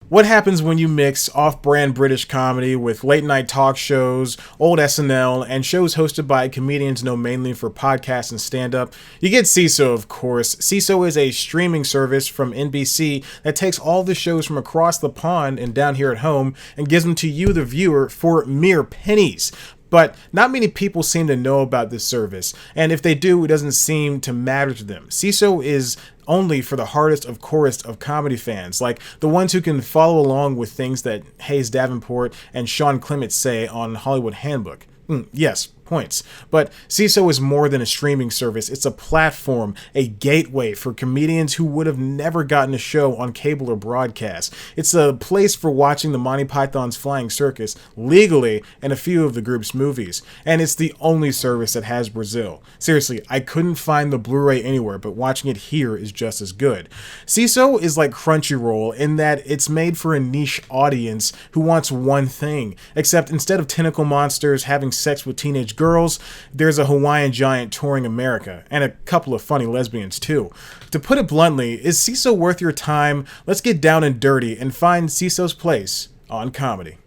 What happens when you mix off-brand British comedy with late-night talk shows, old SNL, and shows hosted by comedians known mainly for podcasts and stand-up? You get Seeso, of course. Seeso is a streaming service from NBC that takes all the shows from across the pond and down here at home and gives them to you, the viewer, for mere pennies. But not many people seem to know about this service, and if they do, it doesn't seem to matter to them. Seeso is only for the hardest of corest of comedy fans, like the ones who can follow along with things that Hayes Davenport and Sean Clement say on Hollywood Handbook. Yes, points. But Seeso is more than a streaming service. It's a platform, a gateway for comedians who would have never gotten a show on cable or broadcast. It's a place for watching the Monty Python's Flying Circus legally and a few of the group's movies. And it's the only service that has Brazil. Seriously, I couldn't find the Blu-ray anywhere, but watching it here is just as good. Seeso is like Crunchyroll in that it's made for a niche audience who wants one thing, except instead of tentacle monsters having sex with teenage girls, there's a Hawaiian giant touring America, and a couple of funny lesbians too. To put it bluntly, is Seeso worth your time? Let's get down and dirty and find Seeso's place on comedy.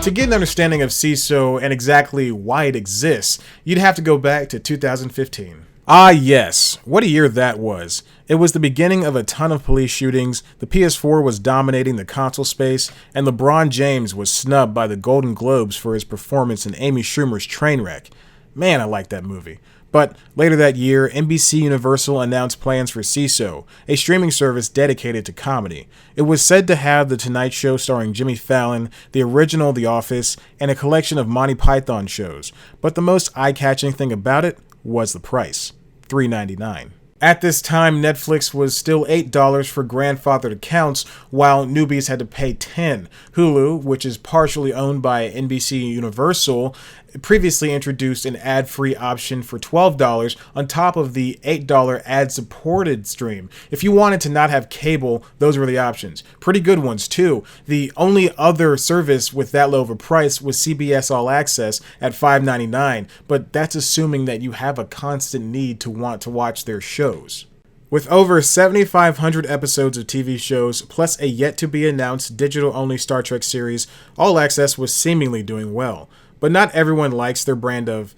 To get an understanding of Seeso and exactly why it exists, you'd have to go back to 2015. Ah yes, what a year that was. It was the beginning of a ton of police shootings, the PS4 was dominating the console space, and LeBron James was snubbed by the Golden Globes for his performance in Amy Schumer's Trainwreck. Man, I like that movie. But later that year, NBC Universal announced plans for Seeso, a streaming service dedicated to comedy. It was said to have The Tonight Show starring Jimmy Fallon, the original The Office, and a collection of Monty Python shows. But the most eye-catching thing about it was the price, $3.99. At this time, Netflix was still $8 for grandfathered accounts, while newbies had to pay $10. Hulu, which is partially owned by NBC Universal, previously introduced an ad-free option for $12 on top of the $8 ad-supported stream. If you wanted to not have cable, those were the options. Pretty good ones, too. The only other service with that low of a price was CBS All Access at $5.99, but that's assuming that you have a constant need to want to watch their shows. With over 7,500 episodes of TV shows, plus a yet-to-be-announced digital-only Star Trek series, All Access was seemingly doing well. But not everyone likes their brand of,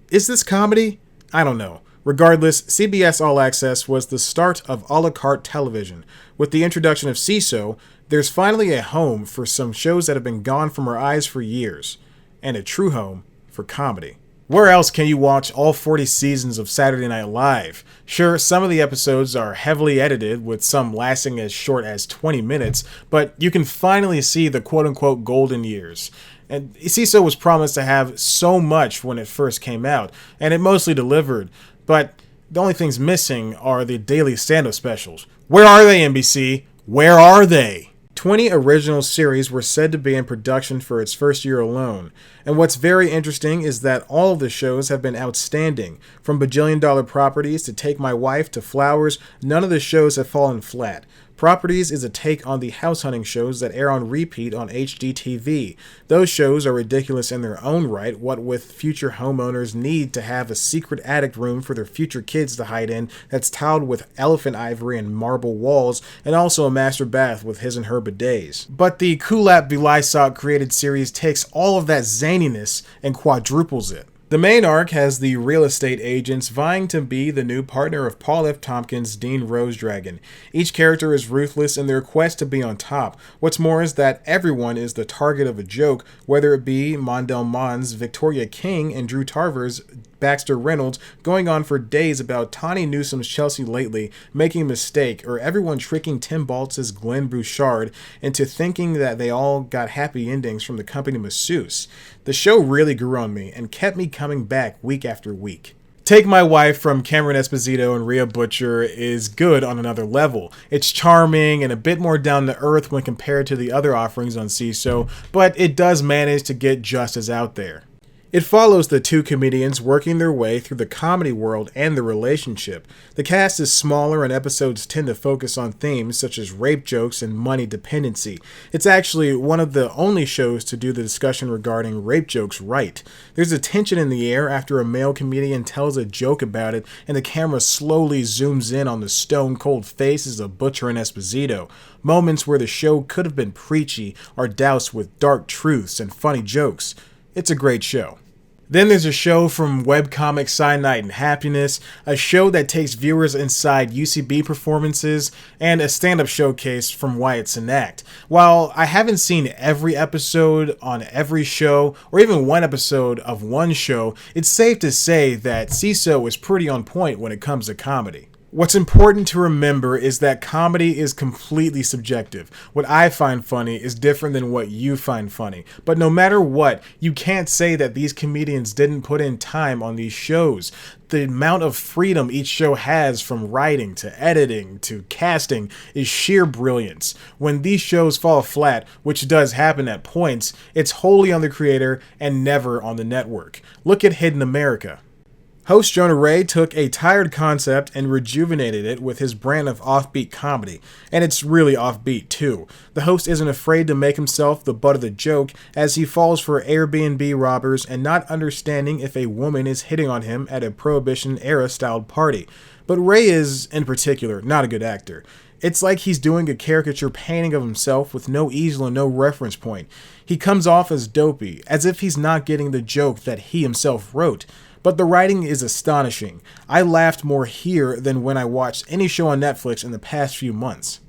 is this comedy? I don't know. Regardless, CBS All Access was the start of a la carte television. With the introduction of Seeso, there's finally a home for some shows that have been gone from our eyes for years, and a true home for comedy. Where else can you watch all 40 seasons of Saturday Night Live? Sure, some of the episodes are heavily edited, with some lasting as short as 20 minutes, but you can finally see the quote-unquote golden years. And Seeso was promised to have so much when it first came out, and it mostly delivered, but the only things missing are the daily stand-up specials. Where are they, NBC? Where are they? 20 original series were said to be in production for its first year alone, and what's very interesting is that all of the shows have been outstanding. From bajillion-dollar properties to Take My Wife to Flowers, none of the shows have fallen flat. Properties is a take on the house hunting shows that air on repeat on HGTV. Those shows are ridiculous in their own right, what with future homeowners need to have a secret attic room for their future kids to hide in that's tiled with elephant ivory and marble walls, and also a master bath with his and her bidets. But the Kulap Vilaysack created series takes all of that zaniness and quadruples it. The main arc has the real estate agents vying to be the new partner of Paul F. Tompkins' Dean Rosedragon. Each character is ruthless in their quest to be on top. What's more is that everyone is the target of a joke, whether it be Mondale Mons, Victoria King, and Drew Tarver's Baxter Reynolds going on for days about Tawny Newsom's Chelsea Lately making a mistake, or everyone tricking Tim Baltz's Glenn Bouchard into thinking that they all got happy endings from the company masseuse. The show really grew on me and kept me coming back week after week. Take My Wife from Cameron Esposito and Rhea Butcher is good on another level. It's charming and a bit more down to earth when compared to the other offerings on Seeso, but it does manage to get just as out there. It follows the two comedians working their way through the comedy world and the relationship. The cast is smaller and episodes tend to focus on themes such as rape jokes and money dependency. It's actually one of the only shows to do the discussion regarding rape jokes right. There's a tension in the air after a male comedian tells a joke about it and the camera slowly zooms in on the stone-cold faces of Butcher and Esposito. Moments where the show could have been preachy are doused with dark truths and funny jokes. It's a great show. Then there's a show from webcomic Cyanide and Happiness, a show that takes viewers inside UCB performances, and a stand-up showcase from Wyatt Cenac. While I haven't seen every episode on every show, or even one episode of one show, it's safe to say that Seeso is pretty on point when it comes to comedy. What's important to remember is that comedy is completely subjective. What I find funny is different than what you find funny. But no matter what, you can't say that these comedians didn't put in time on these shows. The amount of freedom each show has, from writing to editing to casting, is sheer brilliance. When these shows fall flat, which does happen at points, it's wholly on the creator and never on the network. Look at Hidden America. Host Jonah Ray took a tired concept and rejuvenated it with his brand of offbeat comedy, and it's really offbeat too. The host isn't afraid to make himself the butt of the joke as he falls for Airbnb robbers and not understanding if a woman is hitting on him at a Prohibition-era styled party. But Ray is, in particular, not a good actor. It's like he's doing a caricature painting of himself with no easel and no reference point. He comes off as dopey, as if he's not getting the joke that he himself wrote. But the writing is astonishing. I laughed more here than when I watched any show on Netflix in the past few months.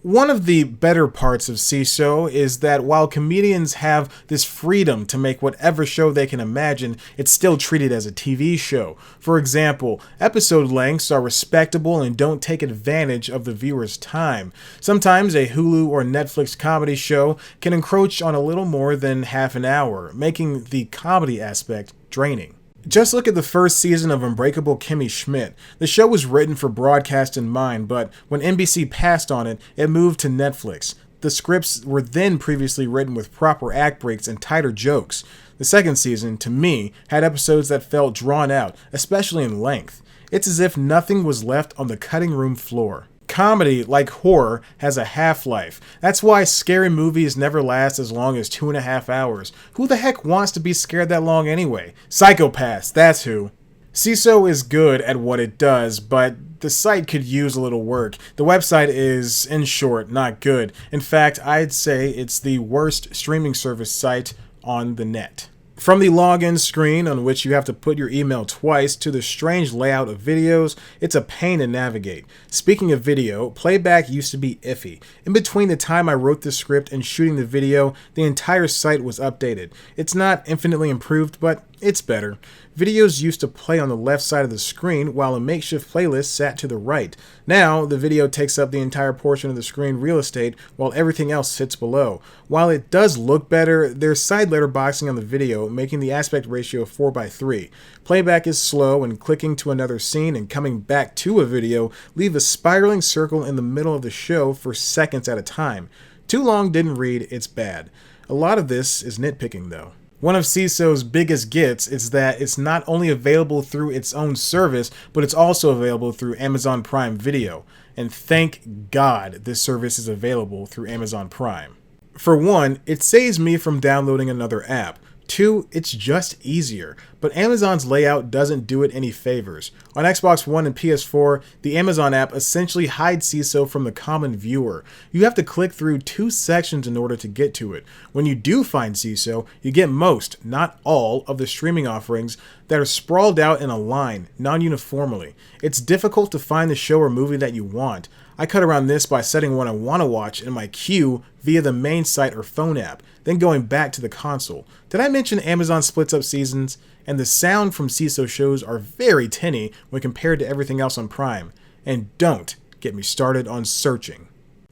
One of the better parts of Seeso is that while comedians have this freedom to make whatever show they can imagine, it's still treated as a TV show. For example, episode lengths are respectable and don't take advantage of the viewer's time. Sometimes a Hulu or Netflix comedy show can encroach on a little more than half an hour, making the comedy aspect draining. Just look at the first season of Unbreakable Kimmy Schmidt. The show was written for broadcast in mind, but when NBC passed on it, it moved to Netflix. The scripts were then previously written with proper act breaks and tighter jokes. The second season, to me, had episodes that felt drawn out, especially in length. It's as if nothing was left on the cutting room floor. Comedy, like horror, has a half-life. That's why scary movies never last as long as 2.5 hours. Who the heck wants to be scared that long anyway? Psychopaths, that's who. Seeso is good at what it does, but the site could use a little work. The website is, in short, not good. In fact, I'd say it's the worst streaming service site on the net. From the login screen, on which you have to put your email twice, to the strange layout of videos, it's a pain to navigate. Speaking of video, playback used to be iffy. In between the time I wrote the script and shooting the video, the entire site was updated. It's not infinitely improved, but it's better. Videos used to play on the left side of the screen while a makeshift playlist sat to the right. Now, the video takes up the entire portion of the screen real estate while everything else sits below. While it does look better, there's side letterboxing on the video, making the aspect ratio 4:3. Playback is slow, and clicking to another scene and coming back to a video leave a spiraling circle in the middle of the show for seconds at a time. Too long, didn't read, it's bad. A lot of this is nitpicking though. One of Seeso's biggest gets is that it's not only available through its own service, but it's also available through Amazon Prime Video. And thank God this service is available through Amazon Prime. For one, it saves me from downloading another app. 2, it's just easier, but Amazon's layout doesn't do it any favors. On Xbox One and PS4, the Amazon app essentially hides Seeso from the common viewer. You have to click through 2 sections in order to get to it. When you do find Seeso, you get most, not all, of the streaming offerings that are sprawled out in a line, non-uniformly. It's difficult to find the show or movie that you want. I cut around this by setting what I want to watch in my queue via the main site or phone app, then going back to the console. Did I mention Amazon splits up seasons? And the sound from Seeso shows are very tinny when compared to everything else on Prime. And don't get me started on searching.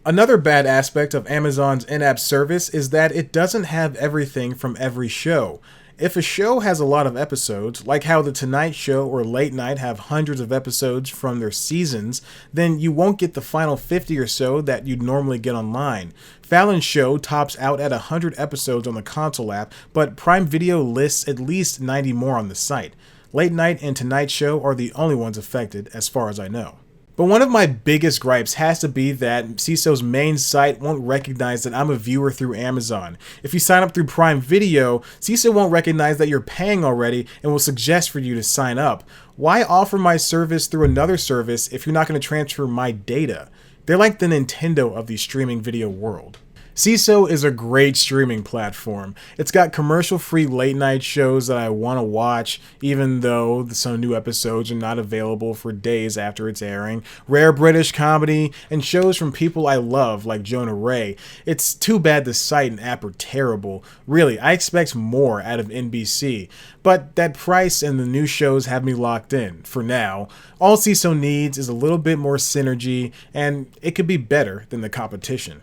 Another bad aspect of Amazon's in-app service is that it doesn't have everything from every show. If a show has a lot of episodes, like how The Tonight Show or Late Night have hundreds of episodes from their seasons, then you won't get the final 50 or so that you'd normally get online. Fallon's show tops out at 100 episodes on the console app, but Prime Video lists at least 90 more on the site. Late Night and Tonight Show are the only ones affected, as far as I know. But one of my biggest gripes has to be that Seeso's main site won't recognize that I'm a viewer through Amazon. If you sign up through Prime Video, Seeso won't recognize that you're paying already and will suggest for you to sign up. Why offer my service through another service if you're not going to transfer my data? They're like the Nintendo of the streaming video world. Seeso is a great streaming platform. It's got commercial-free late-night shows that I want to watch, even though some new episodes are not available for days after its airing, rare British comedy, and shows from people I love like Jonah Ray. It's too bad the site and app are terrible. Really, I expect more out of NBC. But that price and the new shows have me locked in, for now. All Seeso needs is a little bit more synergy, and it could be better than the competition.